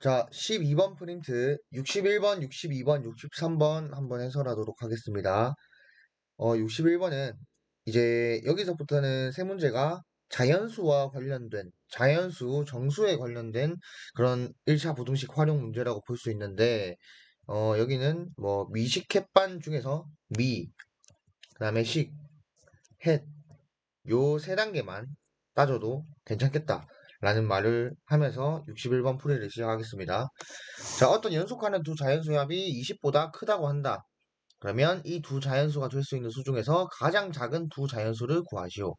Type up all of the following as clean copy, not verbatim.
자, 12번 프린트, 61번, 62번, 63번 한번 해설하도록 하겠습니다. 61번은 이제 여기서부터는 세 문제가 자연수와 관련된, 자연수, 정수에 관련된 그런 1차 부등식 활용 문제라고 볼 수 있는데, 여기는 뭐 미식 햇반 중에서 미, 그 다음에 식, 햇, 요 세 단계만 따져도 괜찮겠다. 라는 말을 하면서 61번 풀이를 시작하겠습니다. 자, 어떤 연속하는 두 자연수의 합이 20보다 크다고 한다. 그러면 이 두 자연수가 될 수 있는 수 중에서 가장 작은 두 자연수를 구하시오.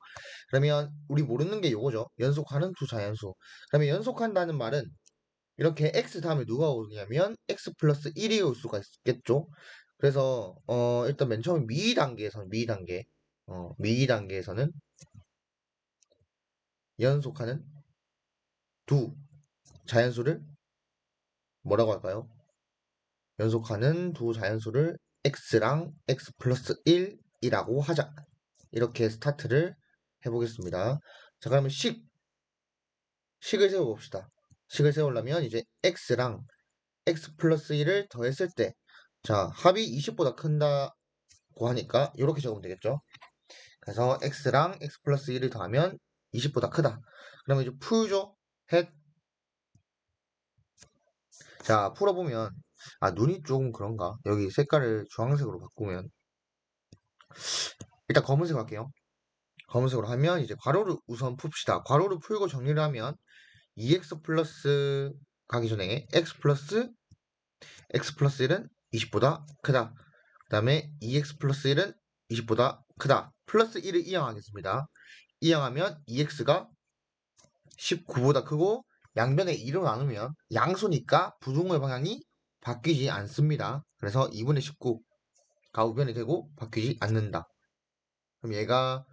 그러면 우리 모르는 게 요거죠. 연속하는 두 자연수. 그러면 연속한다는 말은 이렇게 x 다음에 누가 오냐면 x 플러스 1이 올 수가 있겠죠. 그래서 일단 맨 처음 미이 단계에서는 연속하는 두 자연수를 뭐라고 할까요? 연속하는 두 자연수를 x랑 x 플러스 1이라고 하자. 이렇게 스타트를 해보겠습니다. 자, 그러면 식을 세워봅시다. 식을 세우려면 이제 x랑 x 플러스 1을 더했을 때, 자, 합이 20보다 큰다고 하니까 이렇게 적으면 되겠죠. 그래서 x랑 x 플러스 1을 더하면 20보다 크다. 그러면 이제 풀죠. 헷. 자, 풀어보면, 눈이 조금 그런가? 여기 색깔을 주황색으로 바꾸면, 일단 검은색 할게요. 검은색으로 하면 이제 괄호를 우선 풉시다. 괄호를 풀고 정리를 하면 2x 플러스 가기 전에 x 플러스 1은 20보다 크다. 그 다음에 2x 플러스 1은 20보다 크다. 플러스 1을 이항하겠습니다. 이항하면 2x가 19보다 크고 양변에 1로 나누면 양수니까 부등호의 방향이 바뀌지 않습니다. 그래서 2분의 19가 우변이 되고 바뀌지 않는다. 그럼 얘가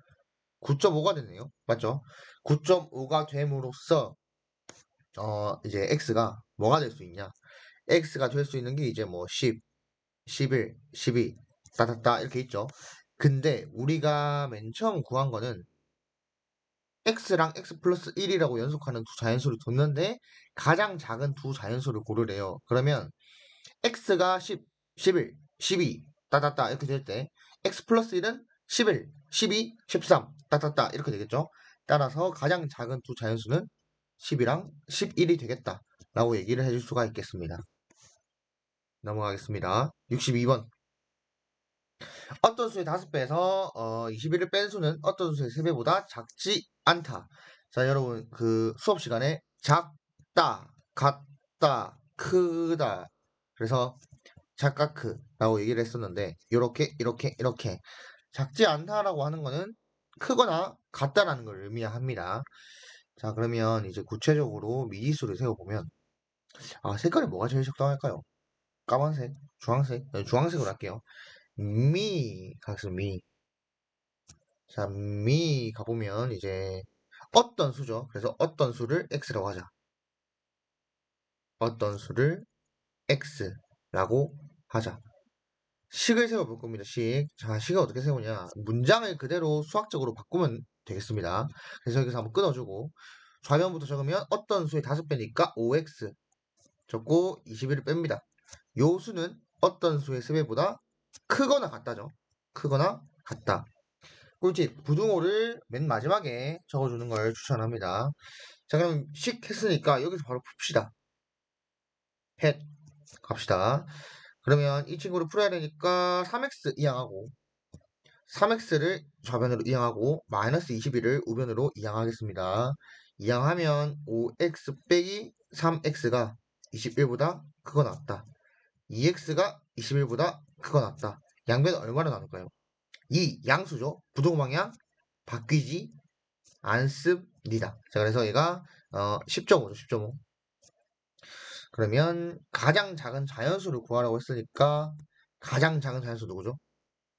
9.5가 되네요. 맞죠? 9.5가 됨으로써 이제 x가 뭐가 될 수 있냐? x가 될 수 있는 게 이제 뭐 10, 11, 12, 따따따 이렇게 있죠. 근데 우리가 맨 처음 구한 거는 x랑 x 플러스 1이라고 연속하는 두 자연수를 뒀는데 가장 작은 두 자연수를 고르래요. 그러면 x가 10, 11, 12, 따따따 이렇게 될 때 x 플러스 1은 11, 12, 13, 따따따 이렇게 되겠죠. 따라서 가장 작은 두 자연수는 10이랑 11이 되겠다 라고 얘기를 해줄 수가 있겠습니다. 넘어가겠습니다. 62번. 어떤 수의 5배에서 21을 뺀 수는 어떤 수의 3배보다 작지 않다. 자, 여러분 그 수업 시간에 작다, 같다, 크다. 그래서 작가 크라고 얘기를 했었는데 이렇게 작지 않다라고 하는 거는 크거나 같다라는 걸 의미합니다. 자, 그러면 이제 구체적으로 미지수를 세워보면 색깔이 뭐가 제일 적당할까요? 까만색, 주황색, 주황색으로 할게요. 가겠습니다. 미. 자, 미 가보면 이제 어떤 수죠. 그래서 어떤 수를 x라고 하자. 어떤 수를 x라고 하자. 식을 세워볼 겁니다. 자, 식을 어떻게 세우냐. 문장을 그대로 수학적으로 바꾸면 되겠습니다. 그래서 여기서 한번 끊어주고 좌변부터 적으면 어떤 수의 5배니까 5x 적고 21을 뺍니다. 요 수는 어떤 수의 3배보다 크거나 같다죠. 크거나 같다. 꿀팁, 부등호를 맨 마지막에 적어주는 걸 추천합니다. 자, 그럼 식 했으니까 여기서 바로 풉시다. 헷 갑시다. 그러면 이 친구를 풀어야 되니까 3x 이항하고 3x를 좌변으로 이항하고 마이너스 21을 우변으로 이항하겠습니다. 이항하면 5x 빼기 3x가 21보다 크거나 같다. 2x가 21보다 크거나 같다. 양변은 얼마나 나눌까요? 이 양수죠. 부등호 방향 바뀌지 않습니다. 자, 그래서 얘가 10.5죠. 10.5. 그러면 가장 작은 자연수를 구하라고 했으니까 가장 작은 자연수 누구죠?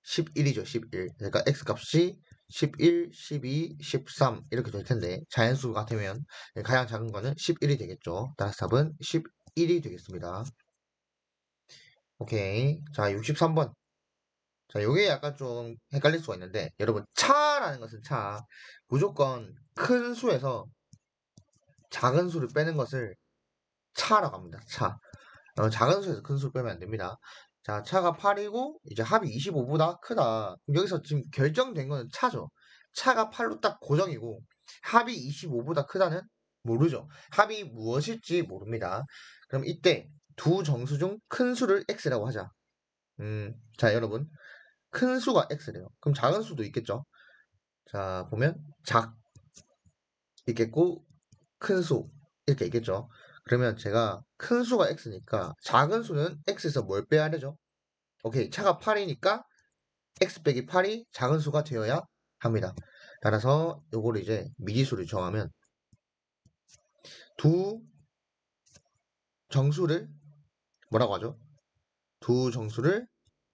11이죠. 11. 그러니까 x값이 11, 12, 13 이렇게 될 텐데 자연수 같으면 가장 작은 거는 11이 되겠죠. 따라서 답은 11이 되겠습니다. 오케이. 자, 63번. 자, 요게 약간 좀 헷갈릴 수가 있는데 여러분 차라는 것은 무조건 큰 수에서 작은 수를 빼는 것을 차라고 합니다. 차. 작은 수에서 큰 수 빼면 안 됩니다. 자, 차가 8이고 이제 합이 25보다 크다. 그럼 여기서 지금 결정된 거는 차죠. 차가 8로 딱 고정이고 합이 25보다 크다는 모르죠. 합이 무엇일지 모릅니다. 그럼 이때 두 정수 중 큰 수를 x라고 하자. 자, 여러분. 큰 수가 x래요. 그럼 작은 수도 있겠죠. 자, 보면 작 있겠고 큰 수 이렇게 있겠죠. 그러면 제가 큰 수가 x니까 작은 수는 x에서 뭘 빼야 되죠? 오케이, 차가 8이니까 x 빼기 8이 작은 수가 되어야 합니다. 따라서 요거를 이제 미지수를 정하면 두 정수를 뭐라고 하죠? 두 정수를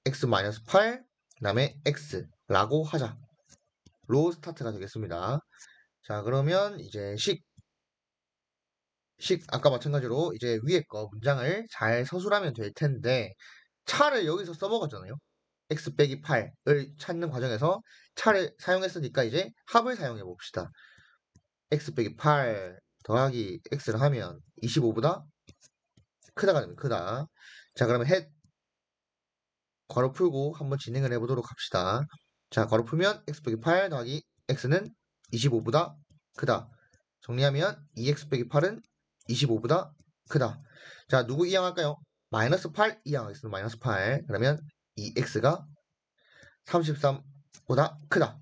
x-8 그다음에 x라고 하자. 로 스타트가 되겠습니다. 자, 그러면 이제 아까 마찬가지로 이제 위에 거 문장을 잘 서술하면 될 텐데 차를 여기서 써먹었잖아요. x 빼기 8을 찾는 과정에서 차를 사용했으니까 이제 합을 사용해 봅시다. x 빼기 8 더하기 x를 하면 25보다 크다가 되면 크다. 자, 그러면 괄호 풀고 한번 진행을 해보도록 합시다. 자, 괄호 풀면 x 빼기 8 더하기 x는 25보다 크다. 정리하면 2x 빼기 8은 25보다 크다. 자, 누구 이항할까요? 마이너스 8 이항하겠습니다. 마이너스 8. 그러면 2x가 33보다 크다.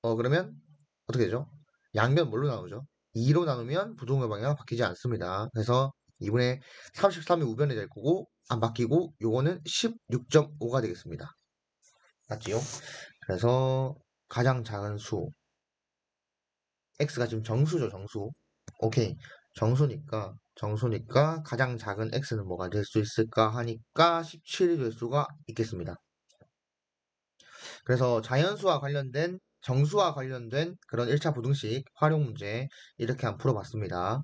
그러면 어떻게 되죠? 양변 뭘로 나누죠? 2로 나누면 부동의 방향은 바뀌지 않습니다. 그래서 2분의 33이 우변이 될 거고 안 바뀌고 요거는 16.5가 되겠습니다. 맞지요? 그래서 가장 작은 수 x가 지금 정수죠, 정수. 오케이. 정수니까 가장 작은 x는 뭐가 될 수 있을까 하니까 17이 될 수가 있겠습니다. 그래서 자연수와 관련된 정수와 관련된 그런 1차 부등식 활용 문제 이렇게 한번 풀어봤습니다.